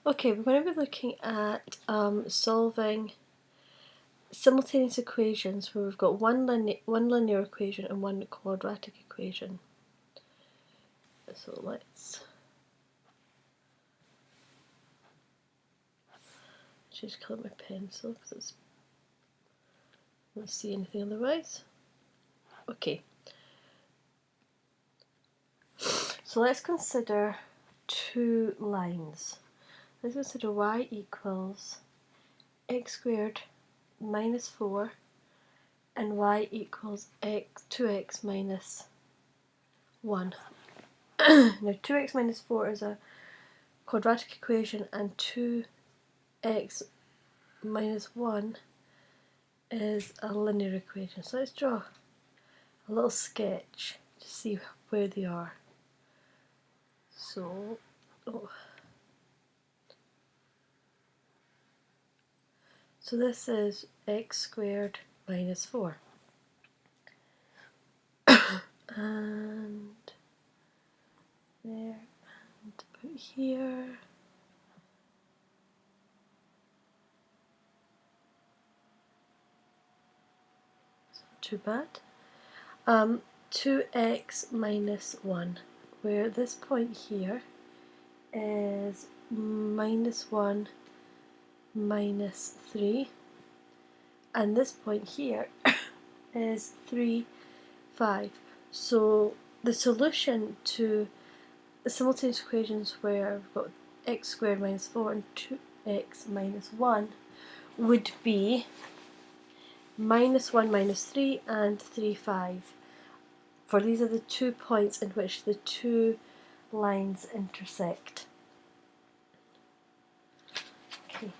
Okay, we're going to be looking at solving simultaneous equations where we've got one linear equation and one quadratic equation. So let's change colour of my pencil because I don't see anything otherwise. Okay, so let's consider two lines. Let's consider y equals x squared minus 4 and y equals 2x minus 1. Now 2x minus 4 is a quadratic equation and 2x minus 1 is a linear equation. So let's draw a little sketch to see where they are. So, so this is x squared minus 4. And there, and about here. Too bad. 2x minus 1, where this point here is minus 1 minus 3, and this point here is 3, 5. So the solution to the simultaneous equations where we've got x squared minus 4 and 2x minus 1 would be minus 1 minus 3 and 3, 5. For these are the 2 points in which the 2 lines intersect. Okay.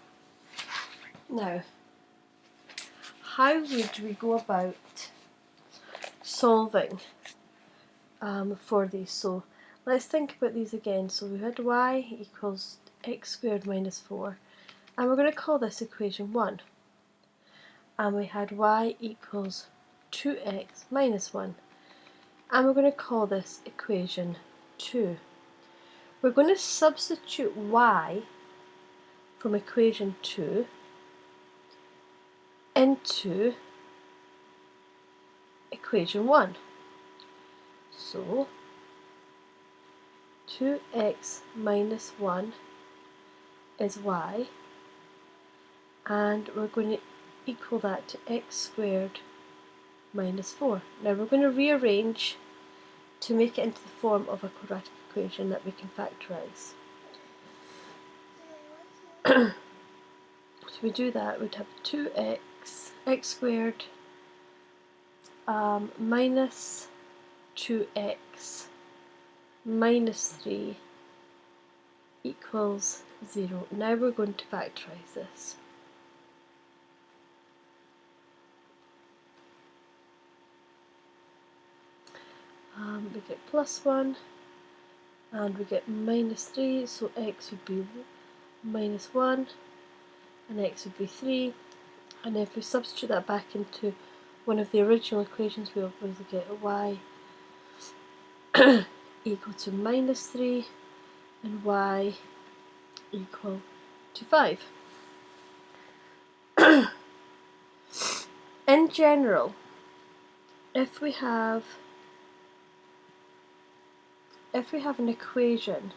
Now, how would we go about solving for these? So let's think about these again. So we had y equals x squared minus 4, and we're going to call this equation 1. And we had y equals 2x minus 1, and we're going to call this equation 2. We're going to substitute y from equation 2 into equation 1. So 2x minus 1 is y, and we're going to equal that to x squared minus 4. Now we're going to rearrange to make it into the form of a quadratic equation that we can factorise. So we do that, we'd have 2x, x squared minus 2x minus 3 equals 0. Now we're going to factorise this. We get plus 1 and we get minus 3, so x would be minus 1 and x would be 3, and if we substitute that back into one of the original equations, we'll get y equal to minus 3 and y equal to 5. In general, if we have an equation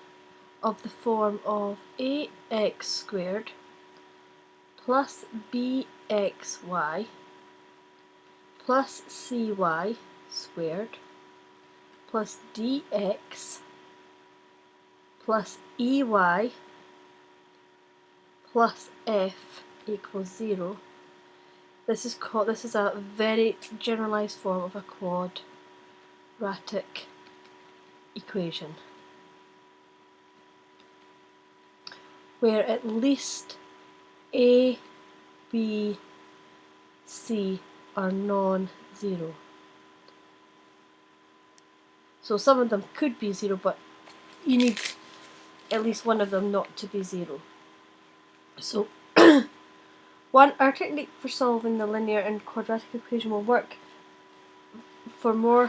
of the form of ax squared plus bxy plus cy squared plus dx plus ey plus f equals 0, this is a very generalized form of a quadratic equation, where at least a, b, c are non-zero. So some of them could be 0, but you need at least one of them not to be 0. So our technique for solving the linear and quadratic equation will work for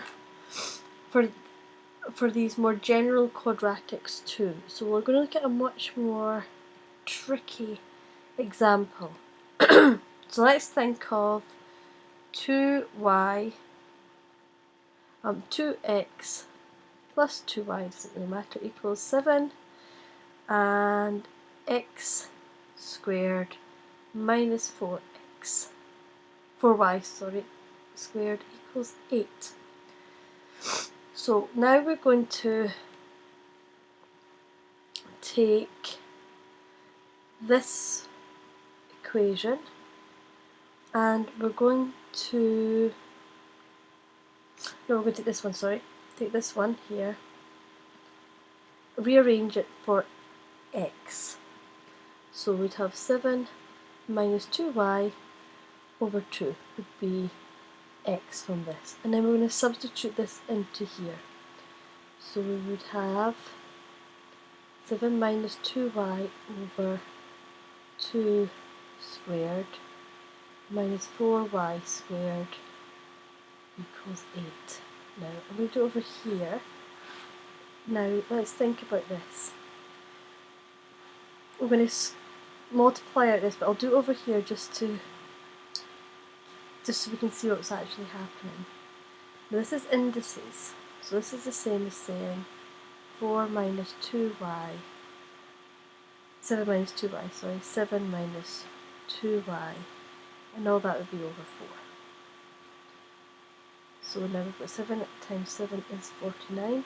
these more general quadratics too. So we're going to look at a much more tricky example. So let's think of 2x plus 2y, doesn't matter, equals 7, and x squared minus 4y squared equals 8. So now we're going to take this equation and we're going to take this one, take this one here, rearrange it for x. So we'd have 7 minus 2y over 2 would be x from this. And then we're going to substitute this into here. So we would have 7 minus 2y over 2 squared minus 4y squared equals 8. Now I'm going to do it over here. Now let's think about this. We're going to multiply out this, but I'll do it over here just so we can see what's actually happening. Now this is indices, so this is the same as saying 7 minus 2y, 7 minus 2y, and all that would be over 4. So now we've got 7 times 7 is 49,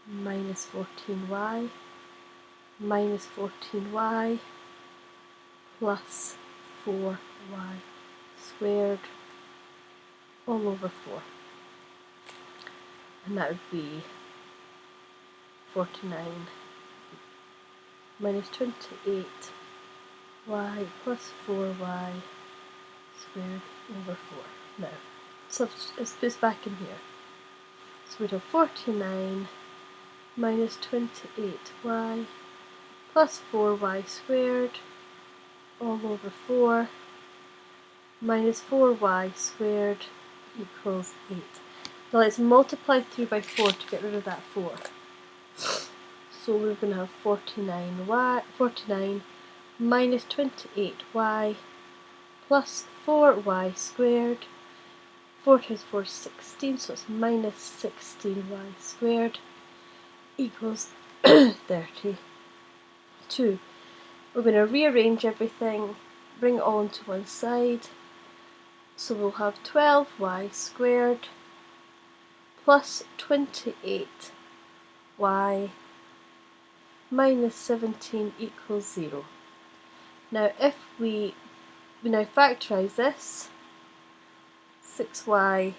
minus 14y, minus 14y, plus 4y squared, all over 4. And that would be 49 minus 28y plus 4y squared over 4. Now, let's put this back in here. So we'd have 49 minus 28y plus 4y squared all over 4 minus 4y squared equals 8. Now let's multiply through by 4 to get rid of that 4. So we're going to have 49 minus 28y plus 4y squared. 4 times 4 is 16, so it's minus 16y squared equals 32. We're going to rearrange everything, bring it all into one side. So we'll have 12y squared plus 28y minus 17 equals 0. Now if we now factorise this, 6y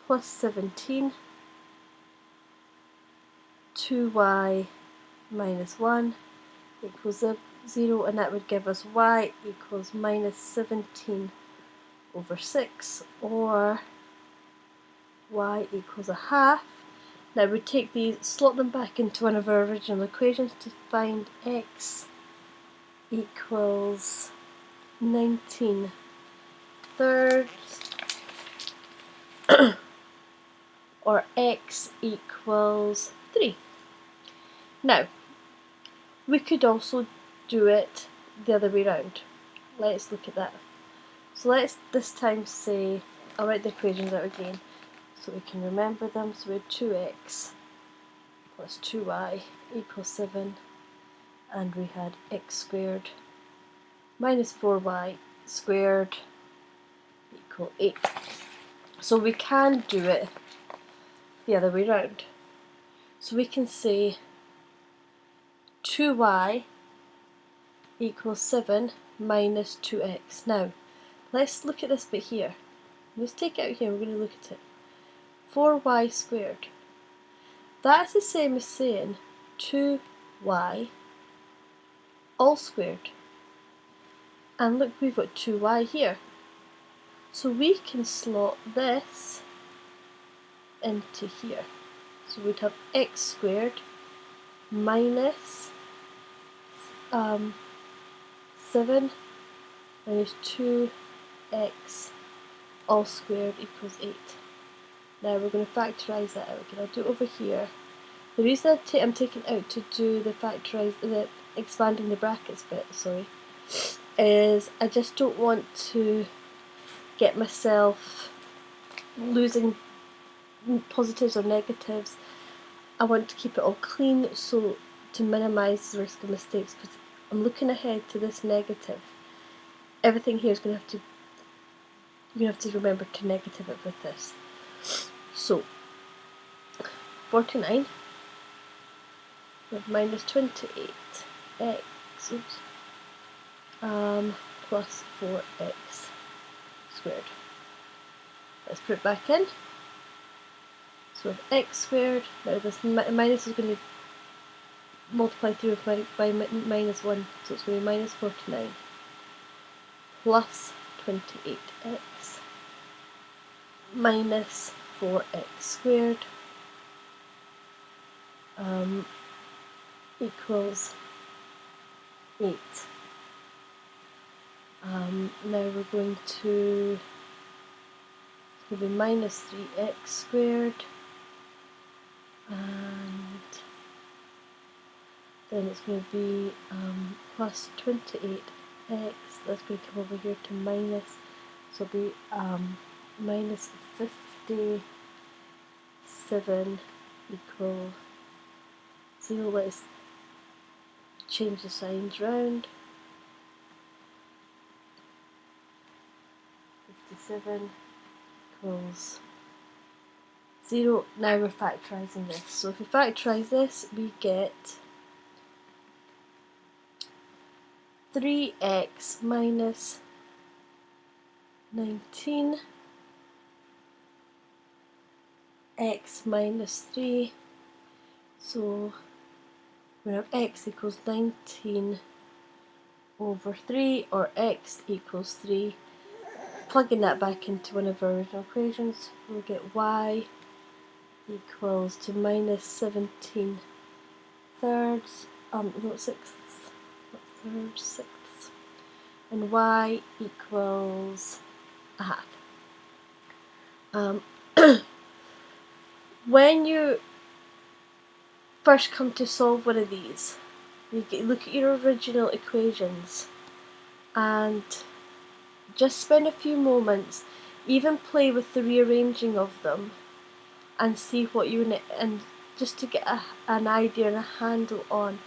plus 17, 2y minus 1 equals 0, and that would give us y equals minus 17 over 6, or y equals a half. Now we take these, slot them back into one of our original equations to find x equals 19 thirds or x equals 3. Now we could also do it the other way around. Let's look at that. So let's this time say, I'll write the equations out again so we can remember them. So we have 2x plus 2y equals 7, and we had x squared minus 4y squared equal 8. So we can do it the other way around. So we can say 2y equals 7 minus 2x. Now let's look at this bit here. Let's take it out here, we're going to look at it. 4y squared. That's the same as saying 2y all squared. And look, we've got 2y here. So we can slot this into here. So we'd have x squared minus 7 minus 2x all squared equals 8. Now we're going to factorise that out again. I'll do it over here. The reason I'm taking out to do the expanding the brackets bit, is I just don't want to get myself losing positives or negatives. I want to keep it all clean, so to minimise the risk of mistakes, because I'm looking ahead to this negative. Everything here is going to have to, you have to remember to negative it with this. So 49 with minus 28x plus 4x squared. Let's put it back in. So with x squared, now this minus is going to multiply through by minus 1, so it's going to be minus 49 plus 28x minus 4x squared equals 8. Now we're going to, it's going to be minus 3x squared, and then it's going to be plus 28x, that's going to come over here to minus, so it'll be minus 57 equal 0. Let's change the signs round. 57 equals 0. Now we're factorising this. So if we factorise this, we get 3x minus 19 x minus 3, so we have x equals 19 over 3, or x equals 3. Plugging that back into one of our original equations, we'll get y equals to minus 17 thirds, not sixths, not thirds, sixths, and y equals a half. When you first come to solve one of these, you look at your original equations and just spend a few moments, even play with the rearranging of them, and see what and just to get an idea and a handle on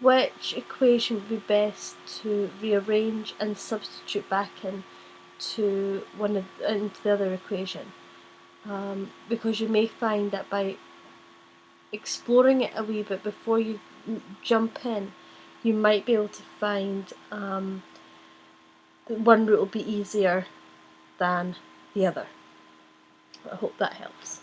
which equation would be best to rearrange and substitute back into the other equation. Because you may find that by exploring it a wee bit before you jump in, you might be able to find that one route will be easier than the other. I hope that helps.